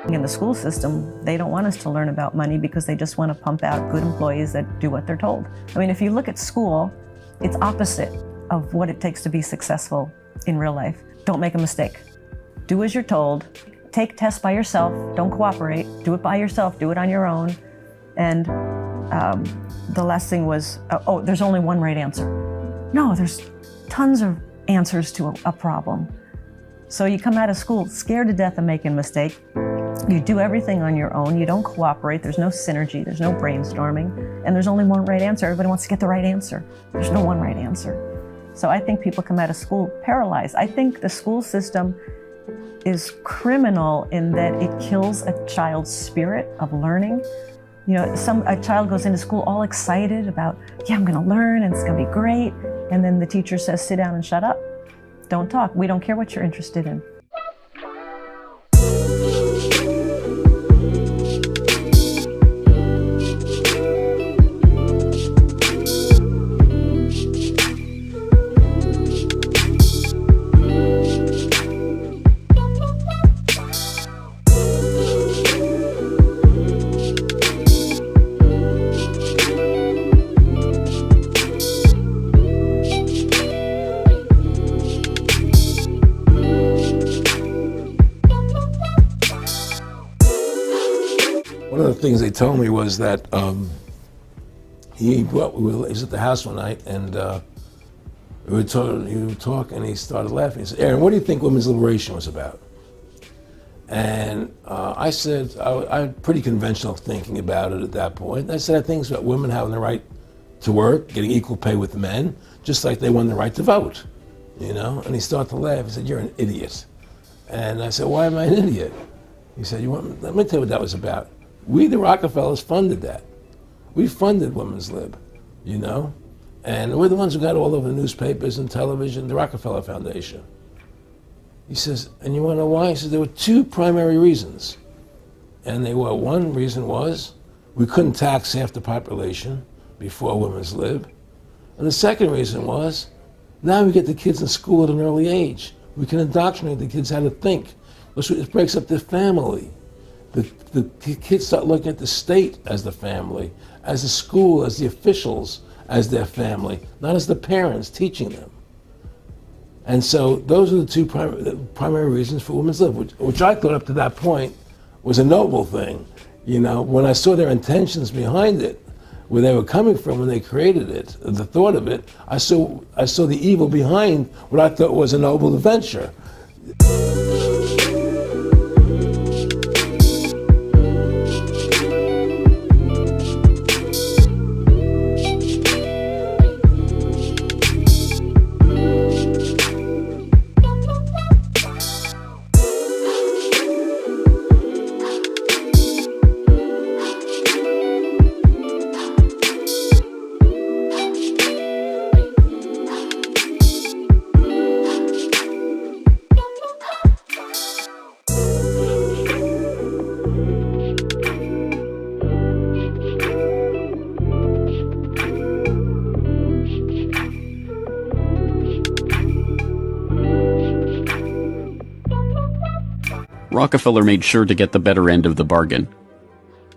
In the school system, they don't want us to learn about money because they just want to pump out good employees that do what they're told. I mean, if you look at school, it's opposite of what it takes to be successful in real life. Don't make a mistake. Do as you're told. Take tests by yourself. Don't cooperate. Do it by yourself. Do it on your own. And the last thing was, there's only one right answer. No, there's tons of answers to a problem. So you come out of school scared to death of making a mistake. You do everything on your own. You don't cooperate. There's no synergy. There's no brainstorming. And there's only one right answer. Everybody wants to get the right answer. There's no one right answer. So I think people come out of school paralyzed. I think the school system is criminal in that it kills a child's spirit of learning. You know, a child goes into school all excited about, yeah, I'm going to learn and it's going to be great. And then the teacher says, sit down and shut up. Don't talk. We don't care what you're interested in. One of the things they told me was that he was at the house one night and he would talk and he started laughing. He said, Aaron, what do you think women's liberation was about? And I said, I had pretty conventional thinking about it at that point. I said, I think it's about women having the right to work, getting equal pay with men, just like they won the right to vote, you know? And he started to laugh. He said, you're an idiot. And I said, why am I an idiot? He said, let me tell you what that was about. We, the Rockefellers, funded that. We funded Women's Lib, you know? And we're the ones who got all over the newspapers and television, the Rockefeller Foundation. He says, and you want to know why? He says, there were two primary reasons. And they were, one reason was we couldn't tax half the population before Women's Lib. And the second reason was, now we get the kids in school at an early age. We can indoctrinate the kids how to think. It breaks up the family. The kids start looking at the state as the family, as the school, as the officials, as their family, not as the parents teaching them. And so those are the two primary reasons for Women's Lib, which I thought up to that point was a noble thing. You know, when I saw their intentions behind it, where they were coming from when they created it, the thought of it, I saw the evil behind what I thought was a noble venture. Rockefeller made sure to get the better end of the bargain.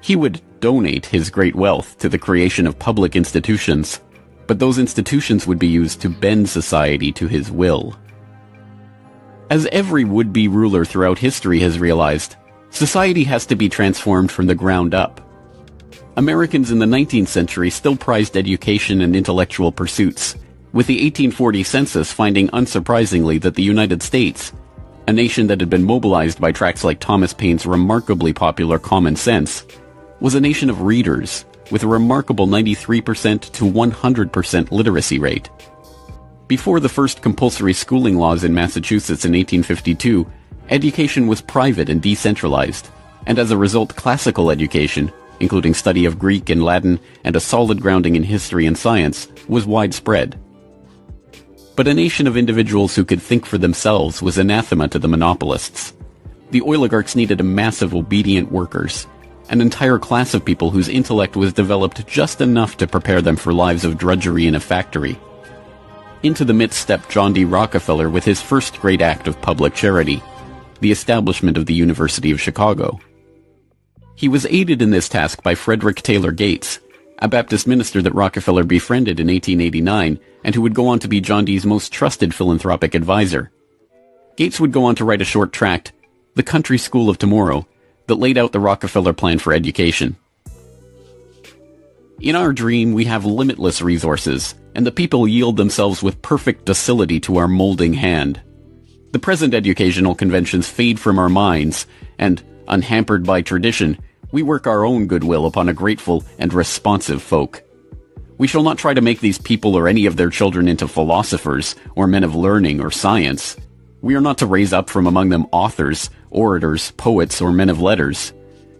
He would donate his great wealth to the creation of public institutions, but those institutions would be used to bend society to his will. As every would-be ruler throughout history has realized, society has to be transformed from the ground up. Americans in the 19th century still prized education and intellectual pursuits, with the 1840 census finding unsurprisingly that the United States, a nation that had been mobilized by tracts like Thomas Paine's remarkably popular Common Sense, was a nation of readers with a remarkable 93% to 100% literacy rate. Before the first compulsory schooling laws in Massachusetts in 1852, education was private and decentralized, and as a result classical education, including study of Greek and Latin and a solid grounding in history and science, was widespread. But a nation of individuals who could think for themselves was anathema to the monopolists. The oligarchs needed a mass of obedient workers, an entire class of people whose intellect was developed just enough to prepare them for lives of drudgery in a factory. Into the midst stepped John D. Rockefeller with his first great act of public charity, the establishment of the University of Chicago. He was aided in this task by Frederick Taylor Gates, a Baptist minister that Rockefeller befriended in 1889 and who would go on to be John Dee's most trusted philanthropic advisor. Gates would go on to write a short tract, The Country School of Tomorrow, that laid out the Rockefeller plan for education. In our dream, we have limitless resources, and the people yield themselves with perfect docility to our molding hand. The present educational conventions fade from our minds, and, unhampered by tradition, we work our own goodwill upon a grateful and responsive folk. We shall not try to make these people or any of their children into philosophers, or men of learning or science. We are not to raise up from among them authors, orators, poets, or men of letters.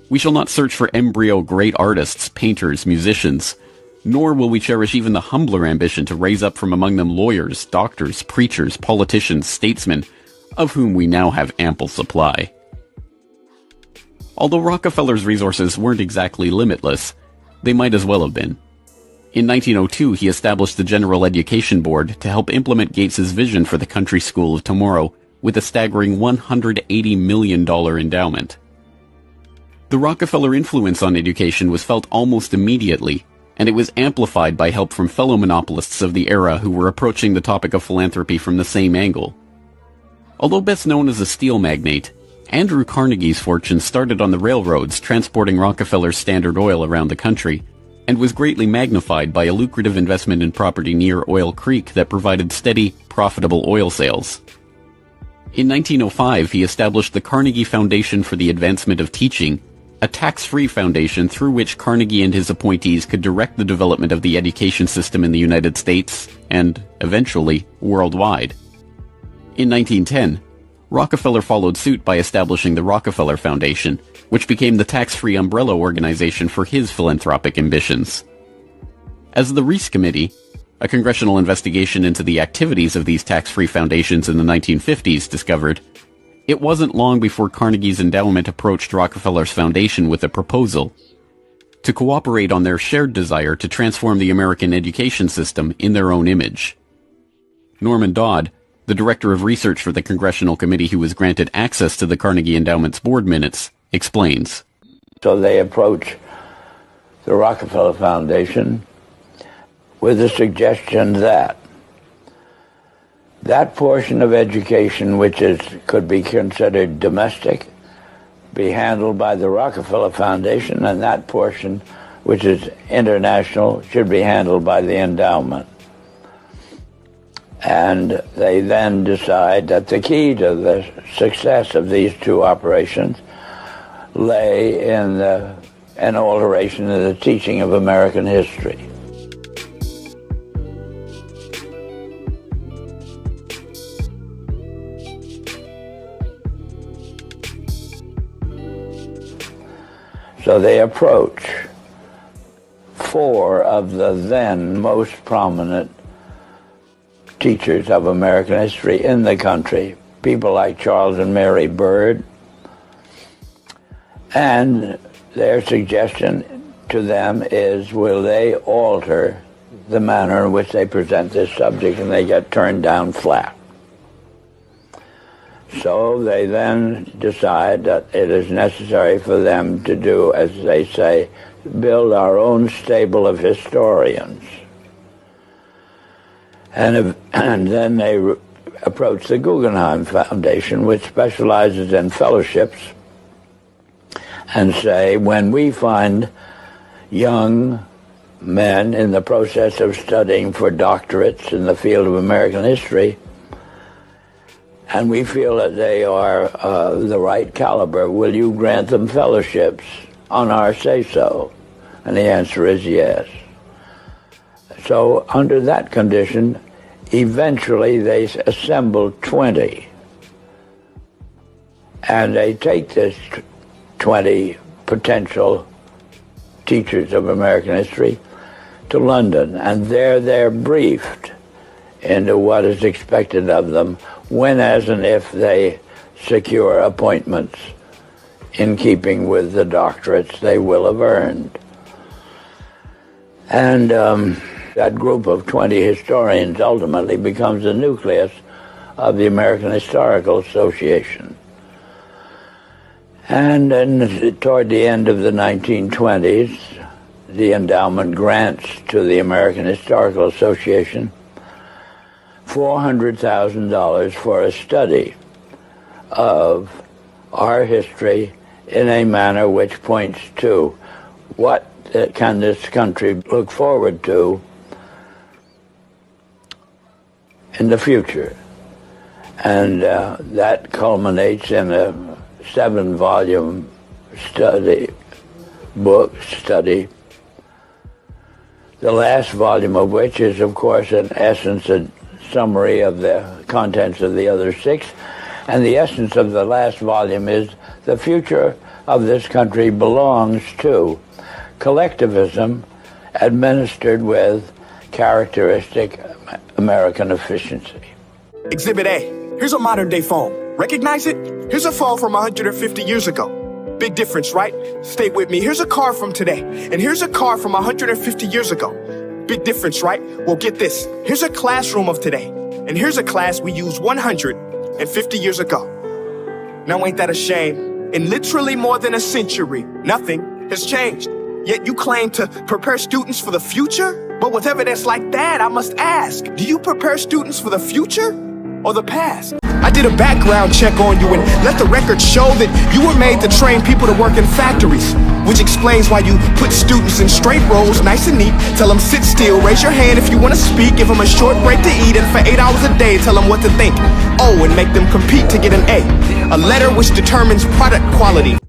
We shall not search for embryo great artists, painters, musicians, nor will we cherish even the humbler ambition to raise up from among them lawyers, doctors, preachers, politicians, statesmen, of whom we now have ample supply. Although Rockefeller's resources weren't exactly limitless, they might as well have been. In 1902, he established the General Education Board to help implement Gates's vision for the Country School of Tomorrow with a staggering $180 million endowment. The Rockefeller influence on education was felt almost immediately, and it was amplified by help from fellow monopolists of the era who were approaching the topic of philanthropy from the same angle. Although best known as a steel magnate, Andrew Carnegie's fortune started on the railroads transporting Rockefeller's Standard Oil around the country, and was greatly magnified by a lucrative investment in property near Oil Creek that provided steady, profitable oil sales. In 1905, he established the Carnegie Foundation for the Advancement of Teaching, a tax-free foundation through which Carnegie and his appointees could direct the development of the education system in the United States and, eventually, worldwide. In 1910, Rockefeller followed suit by establishing the Rockefeller Foundation, which became the tax-free umbrella organization for his philanthropic ambitions. As the Reese Committee, a congressional investigation into the activities of these tax-free foundations in the 1950s, discovered, it wasn't long before Carnegie's endowment approached Rockefeller's foundation with a proposal to cooperate on their shared desire to transform the American education system in their own image. Norman Dodd, the director of research for the congressional committee who was granted access to the Carnegie Endowment's board minutes, explains. So they approach the Rockefeller Foundation with the suggestion that that portion of education which could be considered domestic be handled by the Rockefeller Foundation, and that portion which is international should be handled by the endowment. And they then decide that the key to the success of these two operations lay in an alteration of the teaching of American history. So they approach four of the then most prominent teachers of American history in the country, people like Charles and Mary Bird, and their suggestion to them is, will they alter the manner in which they present this subject, and they get turned down flat. So they then decide that it is necessary for them to do, as they say, build our own stable of historians. And then they approach the Guggenheim Foundation, which specializes in fellowships, and say, when we find young men in the process of studying for doctorates in the field of American history, and we feel that they are the right caliber, will you grant them fellowships on our say-so? And the answer is yes. So under that condition, eventually they assemble 20. And they take this 20 potential teachers of American history to London, and there they're briefed into what is expected of them when, as and if they secure appointments in keeping with the doctorates they will have earned. And that group of 20 historians ultimately becomes the nucleus of the American Historical Association. And then toward the end of the 1920s, the endowment grants to the American Historical Association $400,000 for a study of our history in a manner which points to what can this country look forward to in the future. And that culminates in a 7-volume study, the last volume of which is, of course, in essence a summary of the contents of the other 6. And the essence of the last volume is the future of this country belongs to collectivism administered with characteristic American efficiency. Exhibit A. Here's a modern-day phone. Recognize it? Here's a phone from 150 years ago. Big difference, right? Stay with me. Here's a car from today. And here's a car from 150 years ago. Big difference, right? Well, get this. Here's a classroom of today. And here's a class we used 150 years ago. Now, ain't that a shame? In literally more than a century, nothing has changed. Yet you claim to prepare students for the future? But with evidence like that, I must ask, do you prepare students for the future or the past? I did a background check on you and let the record show that you were made to train people to work in factories, which explains why you put students in straight rows, nice and neat, tell them sit still, raise your hand if you want to speak, give them a short break to eat, and for 8 hours a day, tell them what to think. Oh, and make them compete to get an A letter which determines product quality